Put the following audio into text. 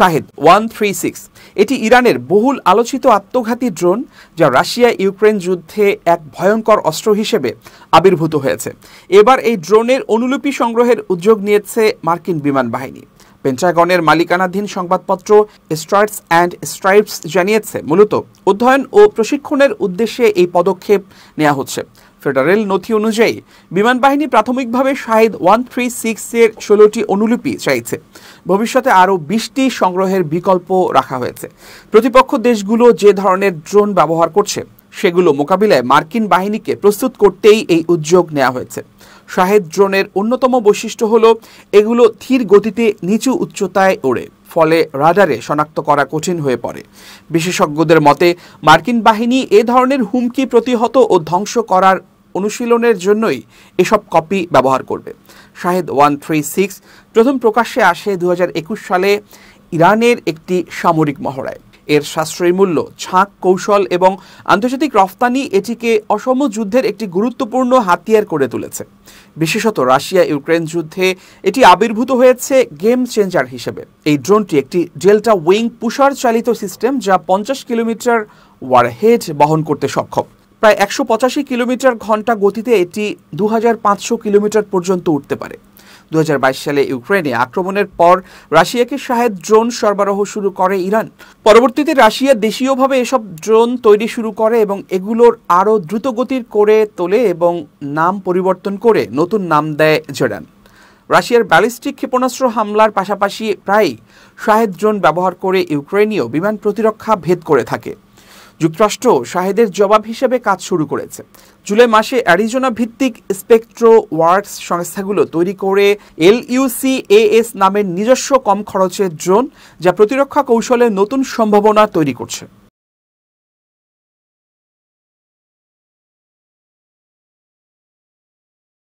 শাহেদ-136 এটি ইরানের বহুল আলোচিত আত্মঘাতী ড্রোন, যা রাশিয়া ইউক্রেন যুদ্ধে এক ভয়ঙ্কর অস্ত্র হিসেবে আবির্ভূত হয়েছে। এবার এই ড্রোনের অনুলিপি সংগ্রহের উদ্যোগ নিয়েছে মার্কিন বিমান বাহিনী। পেন্টাগনের মালিকানাধীন সংবাদপত্র স্টার্স অ্যান্ড স্ট্রাইপস জানিয়েছে, মূলত অধ্যয়ন ও প্রশিক্ষণের উদ্দেশ্যে এই পদক্ষেপ নেওয়া হচ্ছে। ফেডারেল নথি অনুযায়ী বিমান বাহিনী প্রাথমিকভাবে শাহেদ-136 এর 16টি অনুলিপি চাইছে। ভবিষ্যতে আরও 20টি সংগ্রহের বিকল্প রাখা হয়েছে। প্রতিপক্ষ দেশগুলো যে ধরনের ড্রোন ব্যবহার করছে সেগুলো মোকাবিলায় মার্কিন বাহিনীকে প্রস্তুত করতেই এই উদ্যোগ নেওয়া হয়েছে। শাহেদ ড্রোনের অন্যতম বৈশিষ্ট্য হল এগুলো ধীর গতিতে নিচু উচ্চতায় ওড়ে, ফলে রাডারে শনাক্ত করা কঠিন হয়ে পড়ে। বিশেষজ্ঞদের মতে মার্কিন বাহিনী এ ধরনের হুমকি প্রতিহত ও ধ্বংস করার অনুশীলনের জন্যই এসব কপি ব্যবহার করবে। শাহেদ-136 প্রথম প্রকাশ্যে আসে 2021 সালে ইরানের একটি সামরিক মহড়ায়। এর সাশ্রয়ী মূল্য, ঝাঁক কৌশল এবং আন্তর্জাতিক রফতানি এটিকে অসম যুদ্ধের একটি গুরুত্বপূর্ণ হাতিয়ার করে তুলেছে। বিশেষত রাশিয়া ইউক্রেন যুদ্ধে এটি আবির্ভূত হয়েছে গেম চেঞ্জার হিসেবে। এই ড্রোনটি একটি ডেল্টা উইং পুশার চালিত সিস্টেম, যা 50 কিলোমিটার ওয়ারহেড বহন করতে সক্ষম। প্রায় 185 কিলোমিটার/ঘন্টা গতিতে এটি 2500 কিলোমিটার পর্যন্ত উঠতে পারে। 2022 সালে ইউক্রেনে আক্রমণের পর রাশিয়াকে শাহেদ ড্রোন সরবরাহ শুরু করে ইরান। পরবর্তীতে রাশিয়া দেশীয়ভাবে এসব ড্রোন তৈরি শুরু করে এবং এগুলোর আরও দ্রুতগতির করে তোলে এবং নাম পরিবর্তন করে নতুন নাম দেয় জর্ডান। রাশিয়ার ব্যালিস্টিক ক্ষেপণাস্ত্র হামলার পাশাপাশি প্রায়ই শাহেদ ড্রোন ব্যবহার করে ইউক্রেনীয় বিমান প্রতিরক্ষা ভেদ করে থাকে। যুক্তরাষ্ট্র শাহেদের জবাব হিসেবে কাজ শুরু করেছে। জুলাই মাসে অ্যারিজোনা ভিত্তিক স্পেকট্রো ওয়ার্কস সংস্থাগুলো তৈরি করে LUCAS নামের নিজস্ব কম খরচের ড্রোন, যা প্রতিরক্ষা কৌশলের নতুন সম্ভাবনা তৈরি করছে।